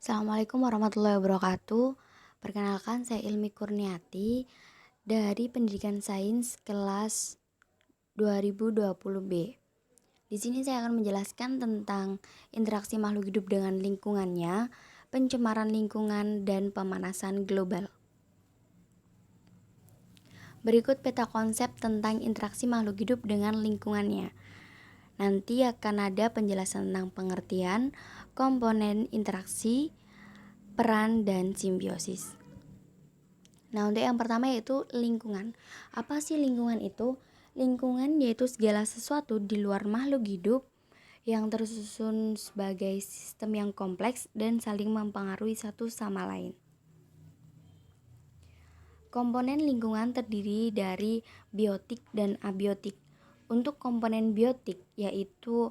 Assalamualaikum warahmatullahi wabarakatuh. Perkenalkan, saya Ilmi Kurniati dari Pendidikan Sains kelas 2020B. Di sini saya akan menjelaskan tentang interaksi makhluk hidup dengan lingkungannya, pencemaran lingkungan, dan pemanasan global. Berikut peta konsep tentang interaksi makhluk hidup dengan lingkungannya. Nanti akan ada penjelasan tentang pengertian, komponen interaksi, peran, dan simbiosis. Nah, untuk yang pertama yaitu lingkungan. Apa sih lingkungan itu? Lingkungan yaitu segala sesuatu di luar makhluk hidup yang tersusun sebagai sistem yang kompleks dan saling mempengaruhi satu sama lain. Komponen lingkungan terdiri dari biotik dan abiotik. Untuk komponen biotik yaitu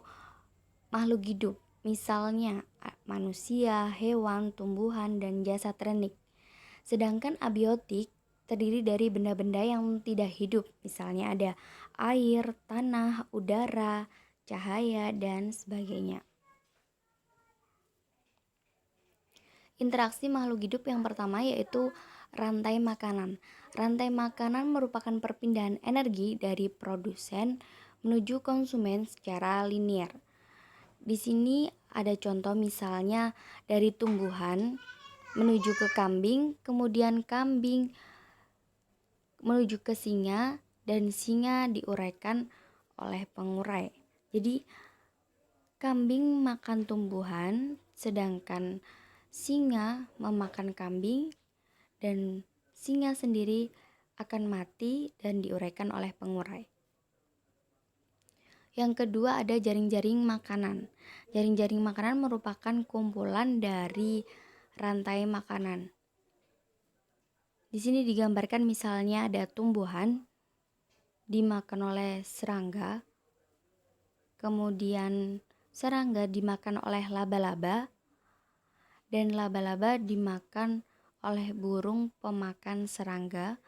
makhluk hidup, misalnya manusia, hewan, tumbuhan, dan jasad renik. Sedangkan abiotik terdiri dari benda-benda yang tidak hidup, misalnya ada air, tanah, udara, cahaya, dan sebagainya. Interaksi makhluk hidup yang pertama yaitu rantai makanan. Rantai makanan merupakan perpindahan energi dari produsen menuju konsumen secara linear. Di sini ada contoh misalnya dari tumbuhan menuju ke kambing, kemudian kambing menuju ke singa, dan singa diuraikan oleh pengurai. Jadi kambing makan tumbuhan, sedangkan singa memakan kambing, dan singa sendiri akan mati dan diuraikan oleh pengurai. Yang kedua ada jaring-jaring makanan. Jaring-jaring makanan merupakan kumpulan dari rantai makanan. Di sini digambarkan misalnya ada tumbuhan dimakan oleh serangga, kemudian serangga dimakan oleh laba-laba, dan laba-laba dimakan oleh burung pemakan serangga,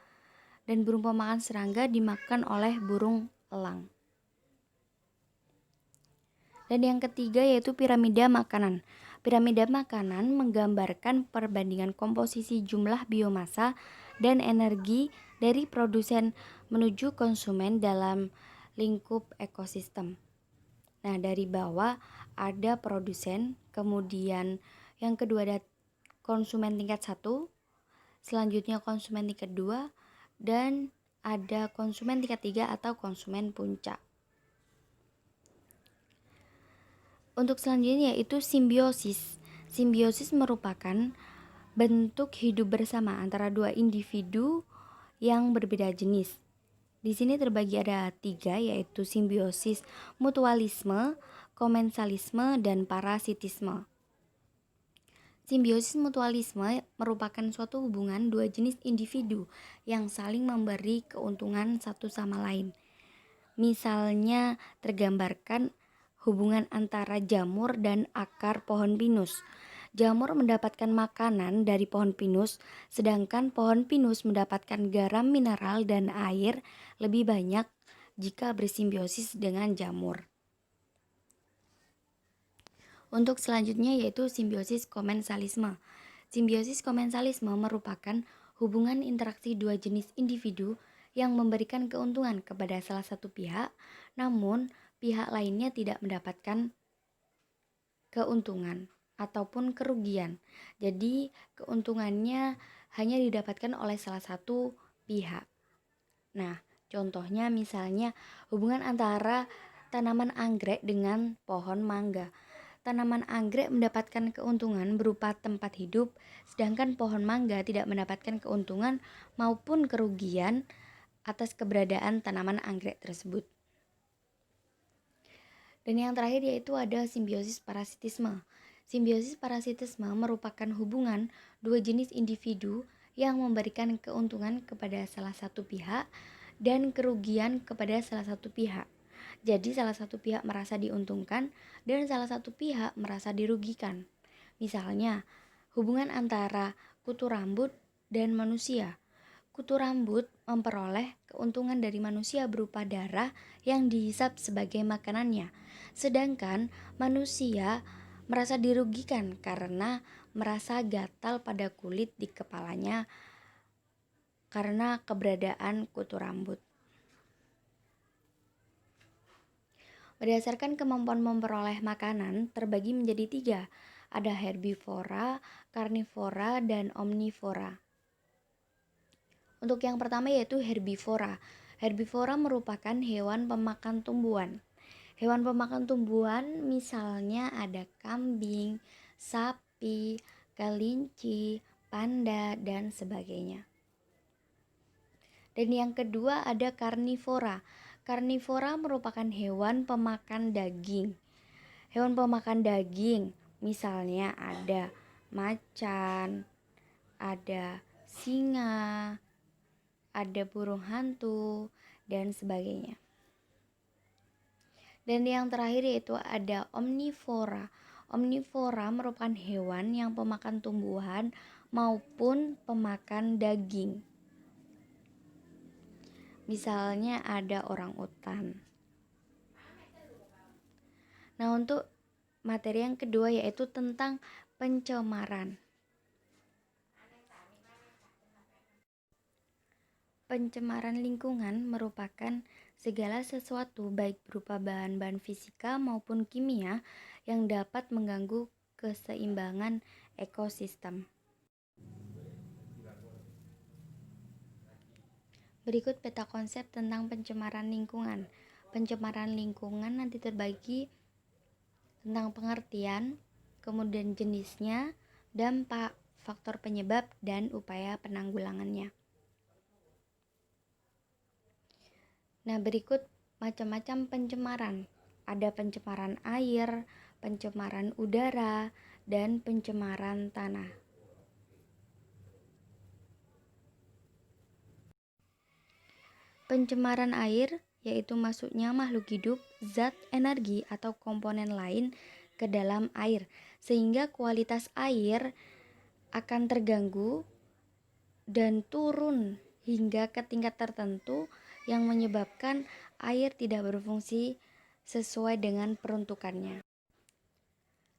dan burung pemakan serangga dimakan oleh burung elang. Dan yang ketiga yaitu piramida makanan. Piramida makanan menggambarkan perbandingan komposisi jumlah biomasa dan energi dari produsen menuju konsumen dalam lingkup ekosistem. Nah, dari bawah ada produsen, kemudian yang kedua ada konsumen tingkat 1, selanjutnya konsumen tingkat 2, dan ada konsumen tingkat 3 atau konsumen puncak. Untuk selanjutnya yaitu simbiosis. Simbiosis merupakan bentuk hidup bersama antara dua individu yang berbeda jenis. Di sini terbagi ada 3 yaitu simbiosis mutualisme, komensalisme, dan parasitisme. Simbiosis mutualisme merupakan suatu hubungan dua jenis individu yang saling memberi keuntungan satu sama lain. Misalnya tergambarkan hubungan antara jamur dan akar pohon pinus. Jamur mendapatkan makanan dari pohon pinus, sedangkan pohon pinus mendapatkan garam mineral dan air lebih banyak jika bersimbiosis dengan jamur. Untuk selanjutnya yaitu simbiosis komensalisme. Simbiosis komensalisme merupakan hubungan interaksi dua jenis individu yang memberikan keuntungan kepada salah satu pihak, namun pihak lainnya tidak mendapatkan keuntungan ataupun kerugian. Jadi keuntungannya hanya didapatkan oleh salah satu pihak. Nah, contohnya misalnya hubungan antara tanaman anggrek dengan pohon mangga. Tanaman anggrek mendapatkan keuntungan berupa tempat hidup, sedangkan pohon mangga tidak mendapatkan keuntungan maupun kerugian atas keberadaan tanaman anggrek tersebut. Dan yang terakhir yaitu ada simbiosis parasitisme. Simbiosis parasitisme merupakan hubungan dua jenis individu yang memberikan keuntungan kepada salah satu pihak dan kerugian kepada salah satu pihak. Jadi salah satu pihak merasa diuntungkan dan salah satu pihak merasa dirugikan. Misalnya, hubungan antara kutu rambut dan manusia. Kutu rambut memperoleh keuntungan dari manusia berupa darah yang dihisap sebagai makanannya. Sedangkan manusia merasa dirugikan karena merasa gatal pada kulit di kepalanya karena keberadaan kutu rambut. Berdasarkan kemampuan memperoleh makanan terbagi menjadi 3, ada herbivora, karnivora, dan omnivora. Untuk yang pertama yaitu herbivora. Herbivora merupakan hewan pemakan tumbuhan. Hewan pemakan tumbuhan misalnya ada kambing, sapi, kelinci, panda, dan sebagainya. Dan yang kedua ada karnivora. Karnivora merupakan hewan pemakan daging. Hewan pemakan daging misalnya ada macan, ada singa, ada burung hantu, dan sebagainya. Dan yang terakhir yaitu ada omnivora. Omnivora merupakan hewan yang pemakan tumbuhan maupun pemakan daging. Misalnya ada orangutan. Nah, untuk materi yang kedua yaitu tentang pencemaran. Pencemaran lingkungan merupakan segala sesuatu baik berupa bahan-bahan fisika maupun kimia yang dapat mengganggu keseimbangan ekosistem. Berikut peta konsep tentang pencemaran lingkungan. Pencemaran lingkungan nanti terbagi tentang pengertian, kemudian jenisnya, dampak, faktor penyebab, dan upaya penanggulangannya. Nah, berikut macam-macam pencemaran. Ada pencemaran air, pencemaran udara, dan pencemaran tanah. Pencemaran air yaitu masuknya makhluk hidup, zat, energi, atau komponen lain ke dalam air, sehingga kualitas air akan terganggu dan turun hingga ke tingkat tertentu yang menyebabkan air tidak berfungsi sesuai dengan peruntukannya.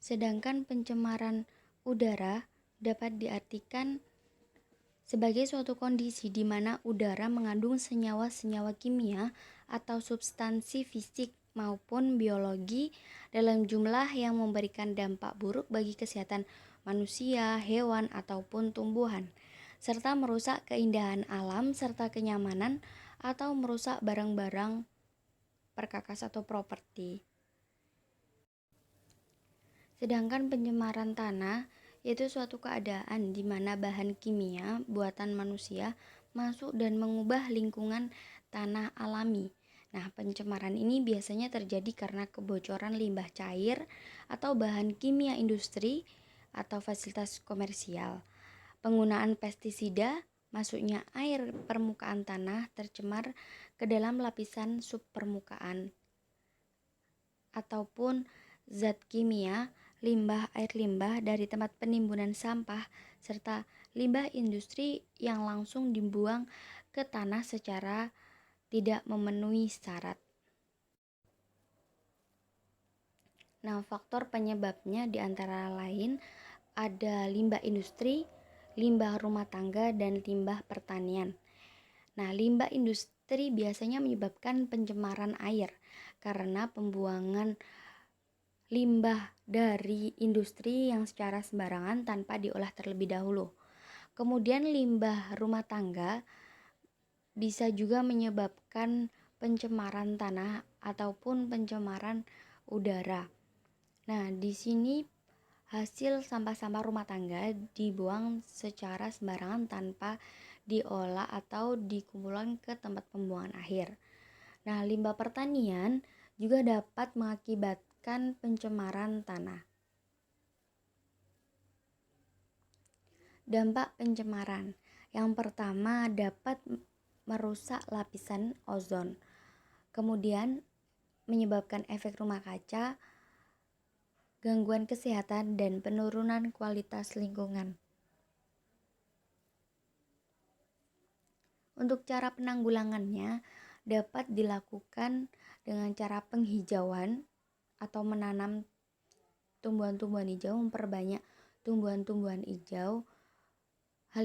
Sedangkan pencemaran udara dapat diartikan sebagai suatu kondisi di mana udara mengandung senyawa-senyawa kimia atau substansi fisik maupun biologi dalam jumlah yang memberikan dampak buruk bagi kesehatan manusia, hewan, ataupun tumbuhan, serta merusak keindahan alam serta kenyamanan atau merusak barang-barang perkakas atau properti. Sedangkan pencemaran tanah yaitu suatu keadaan di mana bahan kimia buatan manusia masuk dan mengubah lingkungan tanah alami. Nah, pencemaran ini biasanya terjadi karena kebocoran limbah cair atau bahan kimia industri atau fasilitas komersial. Penggunaan pestisida, masuknya air permukaan tanah tercemar ke dalam lapisan subpermukaan, ataupun zat kimia, limbah air limbah dari tempat penimbunan sampah, serta limbah industri yang langsung dibuang ke tanah secara tidak memenuhi syarat. Nah, faktor penyebabnya diantara lain ada limbah industri, limbah rumah tangga, dan limbah pertanian. Nah, limbah industri biasanya menyebabkan pencemaran air karena pembuangan limbah dari industri yang secara sembarangan tanpa diolah terlebih dahulu. Kemudian limbah rumah tangga bisa juga menyebabkan pencemaran tanah ataupun pencemaran udara. Nah, di sini hasil sampah-sampah rumah tangga dibuang secara sembarangan tanpa diolah atau dikumpulkan ke tempat pembuangan akhir. Nah, limbah pertanian juga dapat mengakibatkan pencemaran tanah. Dampak pencemaran. Yang pertama dapat merusak lapisan ozon. Kemudian menyebabkan efek rumah kaca, gangguan kesehatan, dan penurunan kualitas lingkungan. Untuk cara penanggulangannya dapat dilakukan dengan cara penghijauan atau menanam tumbuhan-tumbuhan hijau memperbanyak tumbuhan-tumbuhan hijau. Hal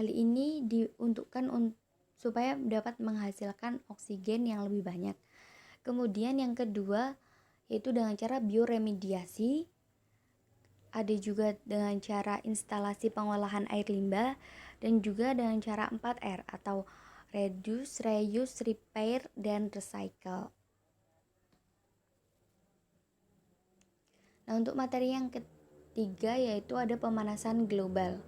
ini diuntukkan supaya dapat menghasilkan oksigen yang lebih banyak. Kemudian yang kedua yaitu dengan cara bioremediasi. Ada juga dengan cara instalasi pengolahan air limbah dan juga dengan cara 4R atau reduce, reuse, repair, dan recycle. Nah, untuk materi yang ketiga yaitu ada pemanasan global.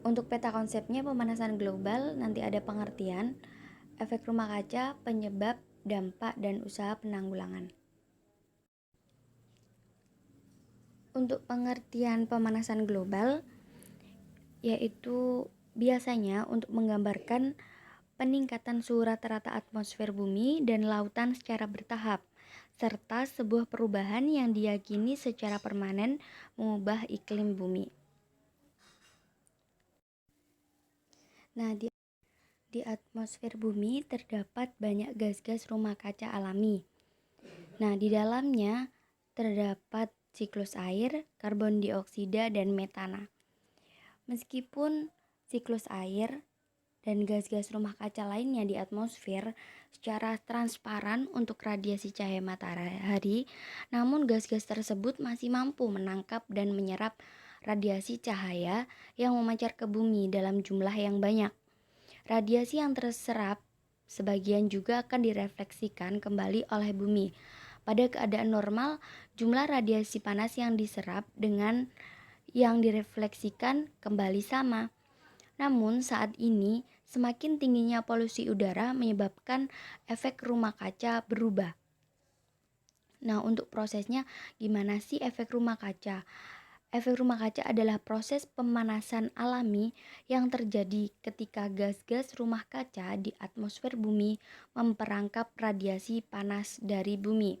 Untuk peta konsepnya pemanasan global nanti ada pengertian, efek rumah kaca, penyebab, dampak, dan usaha penanggulangan. Untuk pengertian pemanasan global yaitu biasanya untuk menggambarkan peningkatan suhu rata-rata atmosfer bumi dan lautan secara bertahap, serta sebuah perubahan yang diyakini secara permanen mengubah iklim bumi. Nah, di atmosfer bumi terdapat banyak gas-gas rumah kaca alami. Nah, di dalamnya terdapat siklus air, karbon dioksida, dan metana. Meskipun siklus air dan gas-gas rumah kaca lainnya di atmosfer secara transparan untuk radiasi cahaya matahari, namun gas-gas tersebut masih mampu menangkap dan menyerap radiasi cahaya yang memancar ke bumi dalam jumlah yang banyak. Radiasi yang terserap sebagian juga akan direfleksikan kembali oleh bumi. Pada keadaan normal, jumlah radiasi panas yang diserap dengan yang direfleksikan kembali sama. Namun saat ini semakin tingginya polusi udara menyebabkan efek rumah kaca berubah. Nah, untuk prosesnya gimana sih efek rumah kaca? Efek rumah kaca adalah proses pemanasan alami yang terjadi ketika gas-gas rumah kaca di atmosfer bumi memperangkap radiasi panas dari bumi.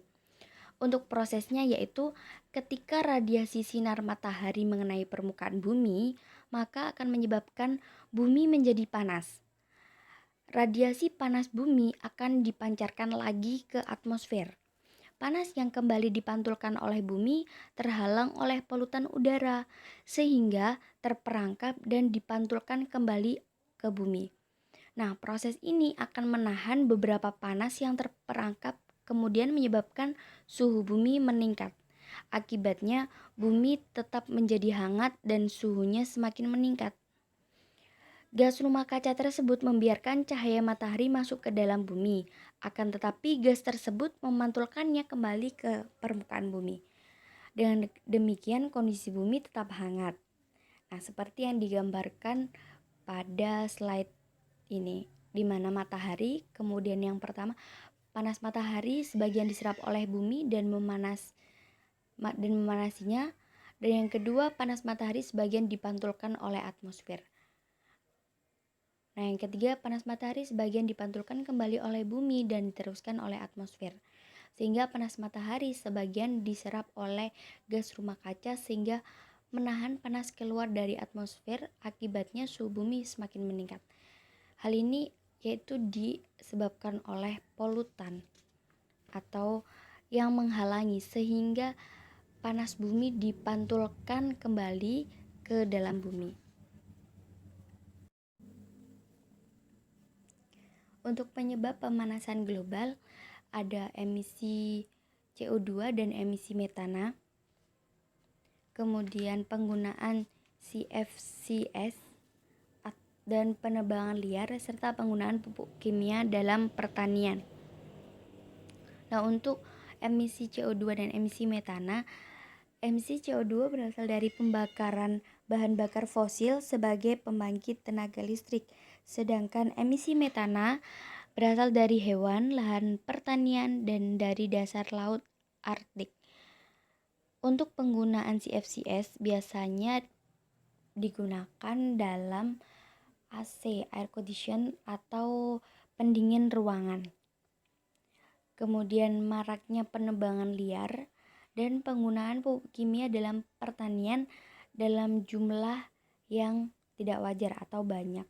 Untuk prosesnya yaitu ketika radiasi sinar matahari mengenai permukaan bumi, maka akan menyebabkan bumi menjadi panas. Radiasi panas bumi akan dipancarkan lagi ke atmosfer. Panas yang kembali dipantulkan oleh bumi terhalang oleh polutan udara, sehingga terperangkap dan dipantulkan kembali ke bumi. Nah, proses ini akan menahan beberapa panas yang terperangkap, kemudian menyebabkan suhu bumi meningkat. Akibatnya, bumi tetap menjadi hangat dan suhunya semakin meningkat. Gas rumah kaca tersebut membiarkan cahaya matahari masuk ke dalam bumi, akan tetapi gas tersebut memantulkannya kembali ke permukaan bumi. Dengan demikian kondisi bumi tetap hangat. Nah, seperti yang digambarkan pada slide ini, di mana matahari, kemudian yang pertama panas matahari sebagian diserap oleh bumi dan memanasinya, dan yang kedua panas matahari sebagian dipantulkan oleh atmosfer. Nah, yang ketiga, panas matahari sebagian dipantulkan kembali oleh bumi dan diteruskan oleh atmosfer. Sehingga panas matahari sebagian diserap oleh gas rumah kaca sehingga menahan panas keluar dari atmosfer, akibatnya suhu bumi semakin meningkat. Hal ini yaitu disebabkan oleh polutan atau yang menghalangi sehingga panas bumi dipantulkan kembali ke dalam bumi. Untuk penyebab pemanasan global ada emisi CO2 dan emisi metana, kemudian penggunaan CFCs dan penebangan liar serta penggunaan pupuk kimia dalam pertanian. Nah, untuk emisi CO2 dan emisi metana, emisi CO2 berasal dari pembakaran bahan bakar fosil sebagai pembangkit tenaga listrik, sedangkan emisi metana berasal dari hewan, lahan pertanian, dan dari dasar laut Arktik. Untuk penggunaan CFCs biasanya digunakan dalam AC, air condition, atau pendingin ruangan. Kemudian maraknya penebangan liar dan penggunaan pupuk kimia dalam pertanian dalam jumlah yang tidak wajar atau banyak.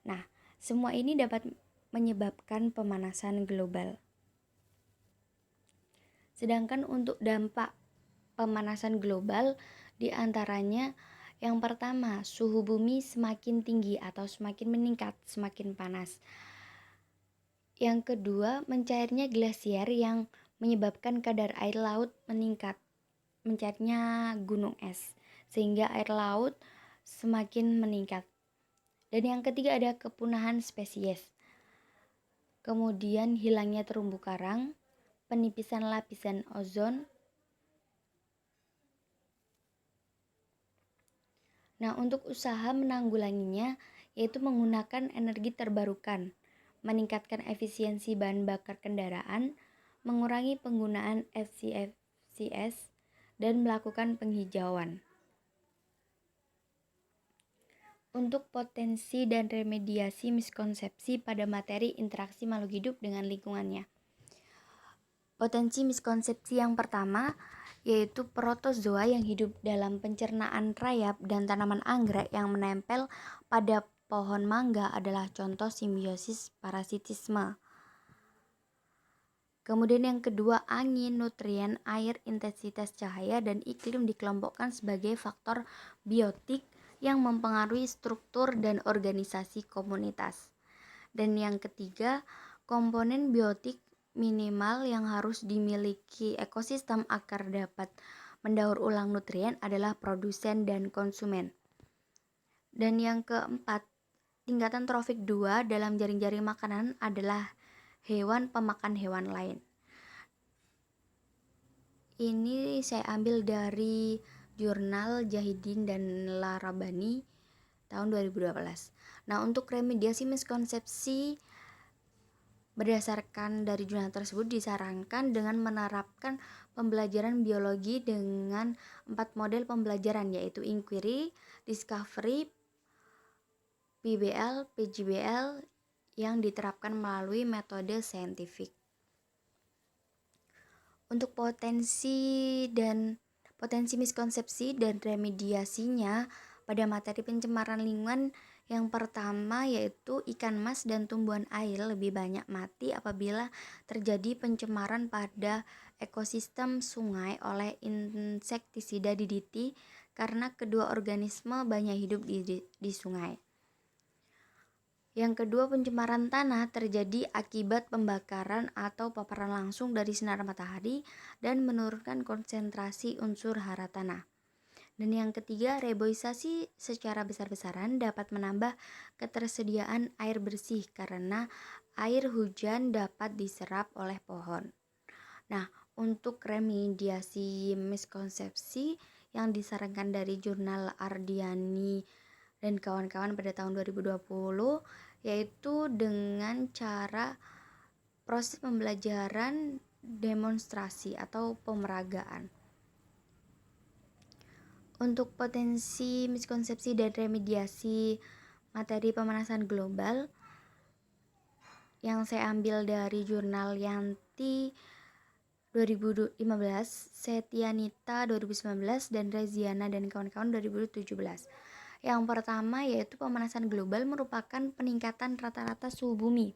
Nah, semua ini dapat menyebabkan pemanasan global. Sedangkan untuk dampak pemanasan global diantaranya yang pertama, suhu bumi semakin tinggi atau semakin meningkat, semakin panas. Yang kedua, mencairnya glasier yang menyebabkan kadar air laut meningkat, mencairnya gunung es, sehingga air laut semakin meningkat. Dan yang ketiga ada kepunahan spesies. Kemudian hilangnya terumbu karang, penipisan lapisan ozon. Nah, untuk usaha menanggulanginya yaitu menggunakan energi terbarukan, meningkatkan efisiensi bahan bakar kendaraan, mengurangi penggunaan FCFCs, dan melakukan penghijauan. Untuk potensi dan remediasi miskonsepsi pada materi interaksi makhluk hidup dengan lingkungannya. Potensi miskonsepsi yang pertama yaitu protozoa yang hidup dalam pencernaan rayap dan tanaman anggrek yang menempel pada pohon mangga adalah contoh simbiosis parasitisme. Kemudian yang kedua, angin, nutrien, air, intensitas cahaya, dan iklim dikelompokkan sebagai faktor biotik yang mempengaruhi struktur dan organisasi komunitas. Dan yang ketiga, komponen biotik minimal yang harus dimiliki ekosistem agar dapat mendaur ulang nutrien adalah produsen dan konsumen. Dan yang keempat, tingkatan trofik 2 dalam jaring-jaring makanan adalah hewan pemakan hewan lain. Ini saya ambil dari jurnal Jahidin dan Larabani tahun 2012. Nah, untuk remediasi miskonsepsi berdasarkan dari jurnal tersebut disarankan dengan menerapkan pembelajaran biologi dengan 4 model pembelajaran yaitu inquiry, discovery, PBL, PGBL yang diterapkan melalui metode saintifik. Untuk potensi miskonsepsi dan remediasinya pada materi pencemaran lingkungan, yang pertama yaitu ikan mas dan tumbuhan air lebih banyak mati apabila terjadi pencemaran pada ekosistem sungai oleh insektisida DDT karena kedua organisme banyak hidup di sungai. Yang kedua, pencemaran tanah terjadi akibat pembakaran atau paparan langsung dari sinar matahari dan menurunkan konsentrasi unsur hara tanah. Dan yang ketiga, reboisasi secara besar-besaran dapat menambah ketersediaan air bersih karena air hujan dapat diserap oleh pohon. Nah, untuk remediasi miskonsepsi yang disarankan dari jurnal Ardiani dan kawan-kawan pada tahun 2020 yaitu dengan cara proses pembelajaran demonstrasi atau pemeragaan. Untuk potensi miskonsepsi dan remediasi materi pemanasan global yang saya ambil dari jurnal Yanti 2015, Setianita 2019, dan Reziana dan kawan-kawan 2017. Yang pertama yaitu pemanasan global merupakan peningkatan rata-rata suhu bumi.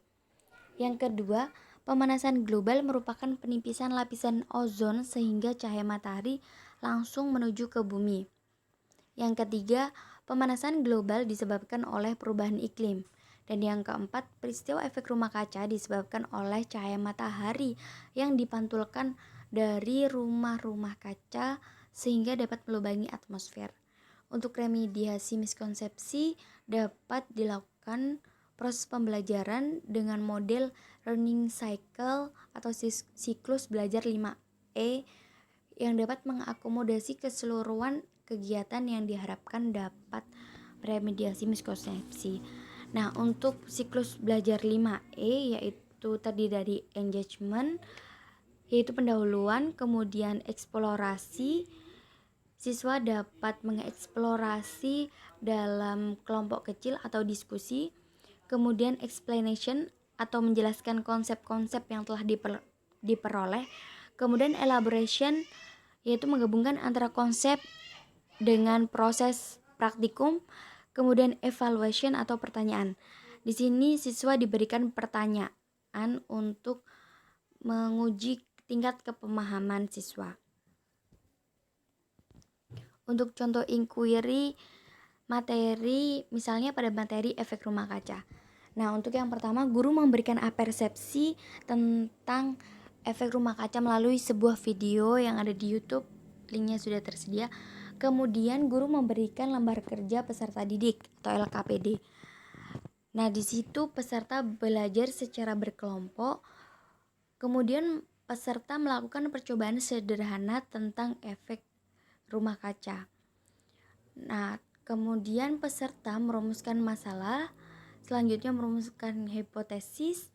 Yang kedua, pemanasan global merupakan penipisan lapisan ozon sehingga cahaya matahari langsung menuju ke bumi. Yang ketiga, pemanasan global disebabkan oleh perubahan iklim. Dan yang keempat, peristiwa efek rumah kaca disebabkan oleh cahaya matahari yang dipantulkan dari rumah-rumah kaca sehingga dapat melubangi atmosfer. Untuk remediasi miskonsepsi dapat dilakukan proses pembelajaran dengan model learning cycle atau siklus belajar 5E yang dapat mengakomodasi keseluruhan kegiatan yang diharapkan dapat remediasi miskonsepsi. Nah, untuk siklus belajar 5E yaitu terdiri dari engagement, yaitu pendahuluan, kemudian eksplorasi. Siswa dapat mengeksplorasi dalam kelompok kecil atau diskusi, kemudian explanation atau menjelaskan konsep-konsep yang telah diperoleh, kemudian elaboration yaitu menggabungkan antara konsep dengan proses praktikum, kemudian evaluation atau pertanyaan. Di sini siswa diberikan pertanyaan untuk menguji tingkat kepemahaman siswa. Untuk contoh inquiry materi, misalnya pada materi efek rumah kaca. Nah, untuk yang pertama, guru memberikan persepsi tentang efek rumah kaca melalui sebuah video yang ada di YouTube, linknya sudah tersedia. Kemudian guru memberikan lembar kerja peserta didik atau LKPD. Nah, di situ peserta belajar secara berkelompok. Kemudian peserta melakukan percobaan sederhana tentang efek rumah kaca. Nah, kemudian peserta merumuskan masalah, selanjutnya merumuskan hipotesis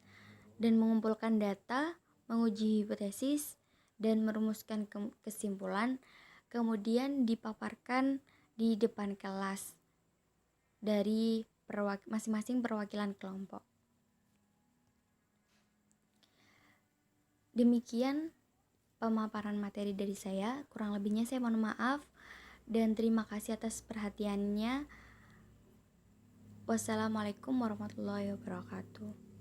dan mengumpulkan data, menguji hipotesis dan merumuskan kesimpulan, kemudian dipaparkan di depan kelas dari masing-masing perwakilan kelompok. Demikian pemaparan materi dari saya, kurang lebihnya saya mohon maaf dan terima kasih atas perhatiannya. Wassalamualaikum warahmatullahi wabarakatuh.